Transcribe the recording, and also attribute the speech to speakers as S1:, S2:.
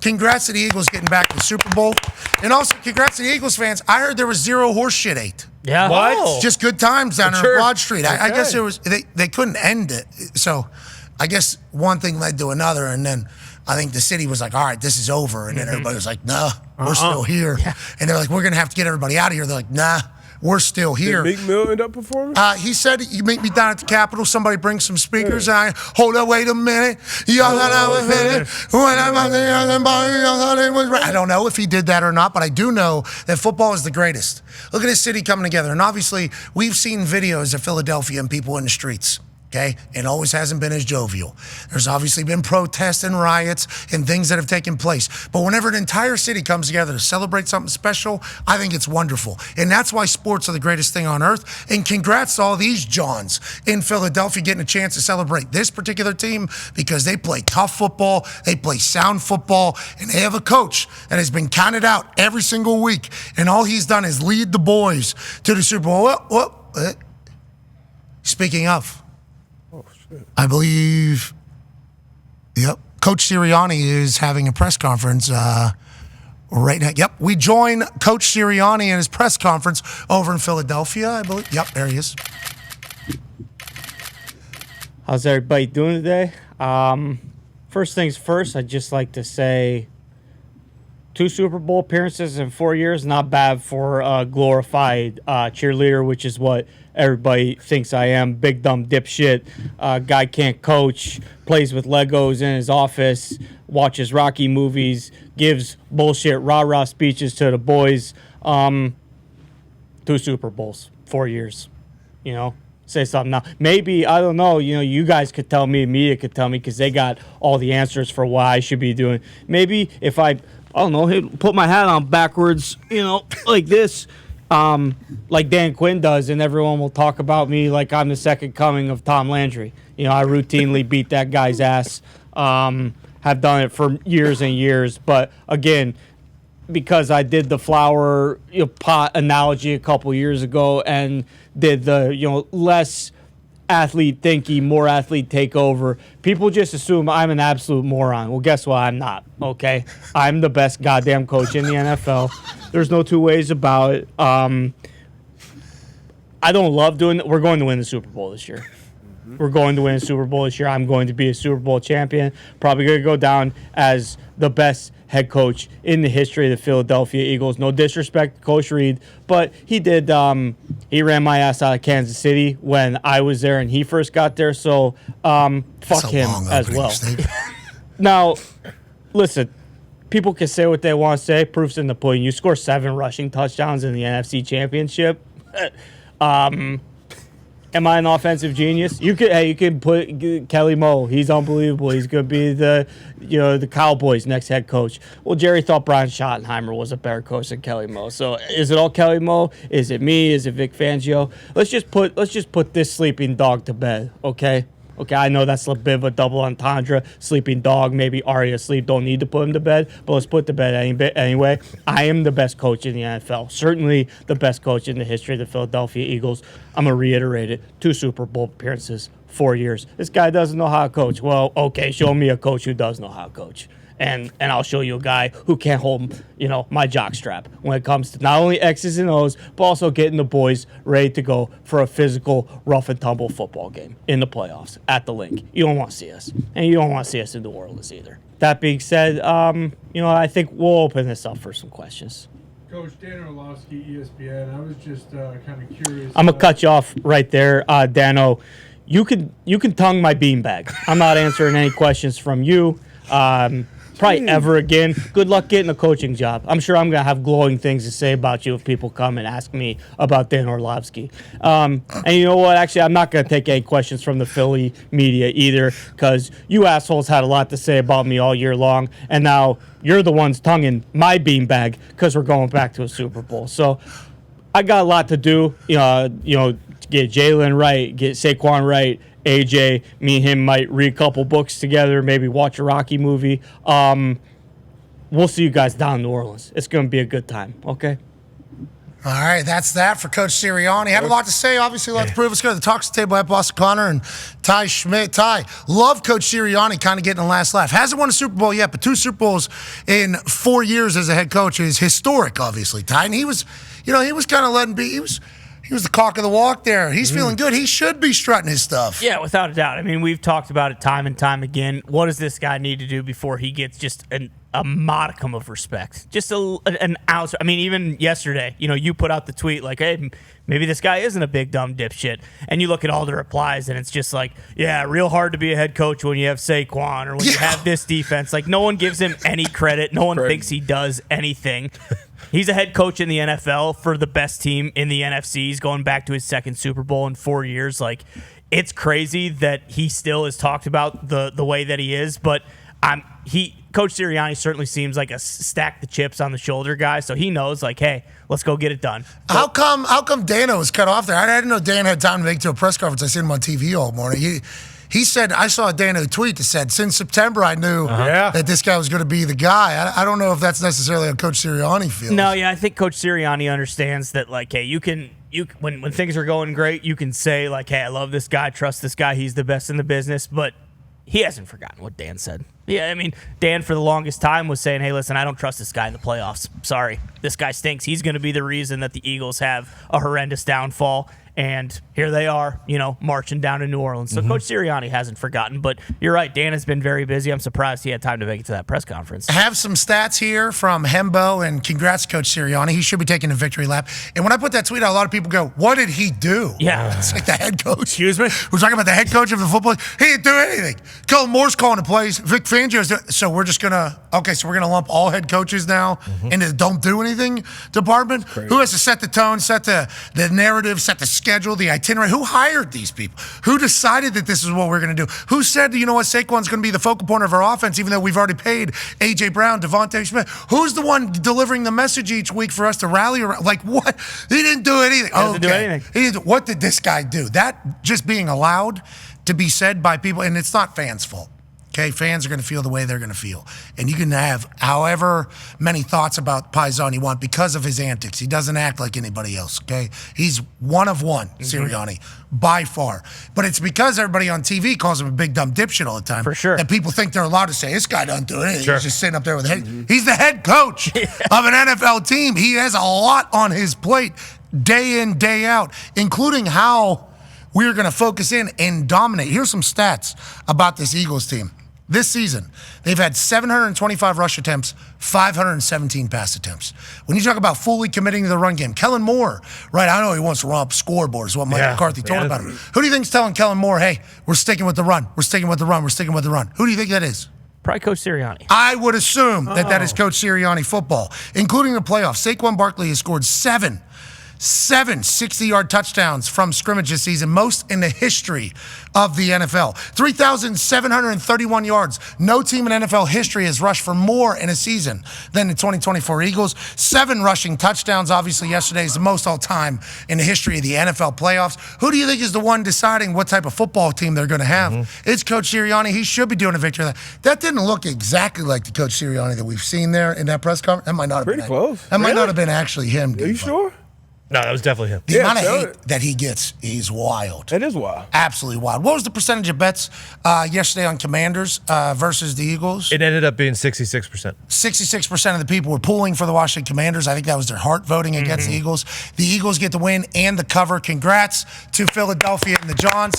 S1: congrats to the Eagles getting back to the Super Bowl. And also, congrats to the Eagles fans. I heard there was zero horse shit ate.
S2: Yeah.
S3: What?
S2: Oh.
S1: Just good times down there on Broad Street. I
S3: Okay.
S1: guess there was they couldn't end it. So I guess one thing led to another, and then I think the city was like, all right, this is over. And then everybody was like, nah, we're still here. Yeah. And they're like, we're going to have to get everybody out of here. They're like, nah, we're still here.
S3: Did Meek Mill end up performing?
S1: He said, you meet me down at the Capitol. Somebody bring some speakers. And I, hold up, wait a minute. I don't know if he did that or not, but I do know that football is the greatest. Look at this city coming together. And obviously, we've seen videos of Philadelphia and people in the streets. Okay, it always hasn't been as jovial. There's obviously been protests and riots and things that have taken place. But whenever an entire city comes together to celebrate something special, I think it's wonderful. And that's why sports are the greatest thing on earth. And congrats to all these Johns in Philadelphia getting a chance to celebrate this particular team because they play tough football, they play sound football, and they have a coach that has been counted out every single week. And all he's done is lead the boys to the Super Bowl. Speaking of, I believe, Coach Sirianni is having a press conference right now. Yep, we join Coach Sirianni in his press conference over in Philadelphia, I believe. Yep, there he is.
S2: How's everybody doing today? First things first, I'd just like to say 2 Super Bowl appearances in 4 years, not bad for a glorified cheerleader, which is what everybody thinks I am. Big dumb dipshit. Guy can't coach, plays with Legos in his office, watches Rocky movies, gives bullshit rah-rah speeches to the boys. 2 Super Bowls, 4 years. You know, say something now. Maybe, I don't know, you guys could tell me, media could tell me, because they got all the answers for what I should be doing. Maybe if I don't know, put my hat on backwards, like this, like Dan Quinn does, and everyone will talk about me like I'm the second coming of Tom Landry. I routinely beat that guy's ass, have done it for years and years. But again, because I did the flower pot analogy a couple years ago and did the less athlete thinky, more athlete takeover, people just assume I'm an absolute moron. Well, guess what? I'm not. Okay, I'm the best goddamn coach in the NFL. There's no two ways about it. I don't love doing it. We're going to win the Super Bowl this year. We're going to win a Super Bowl this year. I'm going to be a Super Bowl champion. Probably going to go down as the best head coach in the history of the Philadelphia Eagles. No disrespect to Coach Reed, but he did. He ran my ass out of Kansas City when I was there and he first got there. So fuck him as well. Now, listen. People can say what they want to say. Proof's in the pudding. You score 7 rushing touchdowns in the NFC Championship. Am I an offensive genius? You could put Kelly Moe. He's unbelievable. He's going to be the Cowboys' next head coach. Well, Jerry thought Brian Schottenheimer was a better coach than Kelly Moe. So is it all Kelly Moe? Is it me? Is it Vic Fangio? Let's just put this sleeping dog to bed, okay? Okay, I know that's a bit of a double entendre. Sleeping dog, maybe Ari asleep, don't need to put him to bed, but let's put to bed anyway. I am the best coach in the NFL. Certainly the best coach in the history of the Philadelphia Eagles. I'm going to reiterate it. 2 Super Bowl appearances, 4 years. This guy doesn't know how to coach. Well, okay, show me a coach who does know how to coach. And I'll show you a guy who can't hold, my jockstrap when it comes to not only X's and O's, but also getting the boys ready to go for a physical, rough and tumble football game in the playoffs at the Link. You don't want to see us, and you don't want to see us in New Orleans either. That being said, I think we'll open this up for some questions.
S4: Coach Dan Orlovsky, ESPN. I was just kind of curious.
S2: I'm gonna cut you off right there, Dano. You can tongue my beanbag. I'm not answering any questions from you. Probably ever again. Good luck getting a coaching job. I'm sure I'm going to have glowing things to say about you if people come and ask me about Dan Orlovsky. And you know what? Actually, I'm not going to take any questions from the Philly media either because you assholes had a lot to say about me all year long, and now you're the ones tonguing my beanbag because we're going back to a Super Bowl. So I got a lot to do, get Jalen right, get Saquon right, AJ, me and him might read a couple books together, maybe watch a Rocky movie. We'll see you guys down in New Orleans. It's going to be a good time, okay?
S1: All right, that's that for Coach Sirianni. Had a lot to say, obviously, a lot to prove. Let's go to the Talks Table at Boston Connor and Ty Schmidt. Ty, love Coach Sirianni kind of getting the last laugh. Hasn't won a Super Bowl yet, but 2 Super Bowls in 4 years as a head coach is historic, obviously, Ty. And he was kind of letting be. He was the cock of the walk there. He's feeling good. He should be strutting his stuff.
S2: Yeah, without a doubt. I mean, we've talked about it time and time again. What does this guy need to do before he gets just a modicum of respect? Just an ounce. I mean, even yesterday, you put out the tweet like, hey, maybe this guy isn't a big dumb dipshit. And you look at all the replies, and it's just like, yeah, real hard to be a head coach when you have Saquon or when you have this defense. Like, no one gives him any credit. No one thinks he does anything. He's a head coach in the NFL for the best team in the NFC. He's going back to his 2nd Super Bowl in 4 years. Like, it's crazy that he still is talked about the way that he is. But Coach Sirianni certainly seems like a stack the chips on the shoulder guy. So he knows, like, hey, let's go get it done.
S1: How come Dana was cut off there? I didn't know Dan had time to make it to a press conference. I seen him on TV all morning. He said, I saw a Dana tweet that said, since September, I knew that this guy was going to be the guy. I don't know if that's necessarily how Coach Sirianni feels.
S2: No, yeah, I think Coach Sirianni understands that, like, hey, when things are going great, you can say, like, hey, I love this guy, trust this guy, he's the best in the business, but he hasn't forgotten what Dan said. Yeah, I mean, Dan for the longest time was saying, hey, listen, I don't trust this guy in the playoffs. Sorry, this guy stinks. He's going to be the reason that the Eagles have a horrendous downfall. And here they are, marching down to New Orleans. So Coach Sirianni hasn't forgotten. But you're right, Dan has been very busy. I'm surprised he had time to make it to that press conference.
S1: I have some stats here from Hembo, and congrats, Coach Sirianni. He should be taking a victory lap. And when I put that tweet out, a lot of people go, what did he do?
S2: Yeah.
S1: It's like the head coach.
S3: Excuse me?
S1: We're talking about the head coach of the football. He didn't do anything. Kellen Moore's calling the plays. Vic Fangio's doing. So we're just going to, we're going to lump all head coaches now into the don't do anything department. Who has to set the tone, set the narrative, set the schedule, the itinerary? Who hired these people? Who decided that this is what we're going to do? Who said, Saquon's going to be the focal point of our offense, even though we've already paid A.J. Brown, Devontae Smith? Who's the one delivering the message each week for us to rally around? Like, what? He didn't do anything.
S2: He didn't do anything.
S1: What did this guy do? That just being allowed to be said by people, and it's not fans' fault. Okay, fans are going to feel the way they're going to feel. And you can have however many thoughts about Paisan you want because of his antics. He doesn't act like anybody else, okay? He's one of one, Sirianni, by far. But it's because everybody on TV calls him a big dumb dipshit all the time.
S2: For sure.
S1: That people think they're allowed to say, this guy doesn't do anything. Sure. He's just sitting up there with the head. He's the head coach of an NFL team. He has a lot on his plate day in, day out, including how we're going to focus in and dominate. Here's some stats about this Eagles team. This season, they've had 725 rush attempts, 517 pass attempts. When you talk about fully committing to the run game, Kellen Moore, right? I know he wants to romp scoreboard, is what Mike McCarthy told about him. Who do you think's telling Kellen Moore, hey, we're sticking with the run, we're sticking with the run, we're sticking with the run? Who do you think that is?
S2: Probably Coach Sirianni.
S1: I would assume that is Coach Sirianni football, including the playoffs. Saquon Barkley has scored seven 60-yard touchdowns from scrimmage this season, most in the history of the NFL. 3,731 yards. No team in NFL history has rushed for more in a season than the 2024 Eagles. 7 rushing touchdowns. Obviously, yesterday is the most all-time in the history of the NFL playoffs. Who do you think is the one deciding what type of football team they're going to have? It's Coach Sirianni. He should be doing a victory. That didn't look exactly like the Coach Sirianni that we've seen there in that press conference. That might not have
S3: pretty
S1: been
S3: close.
S1: That might not have been actually him.
S3: Are you sure?
S5: No, that was definitely him.
S1: The amount of hate that he gets, he's wild.
S3: It is wild.
S1: Absolutely wild. What was the percentage of bets yesterday on Commanders versus the Eagles?
S5: It ended up being 66%.
S1: 66% of the people were pulling for the Washington Commanders. I think that was their heart voting against the Eagles. The Eagles get the win and the cover. Congrats to Philadelphia and the Johns.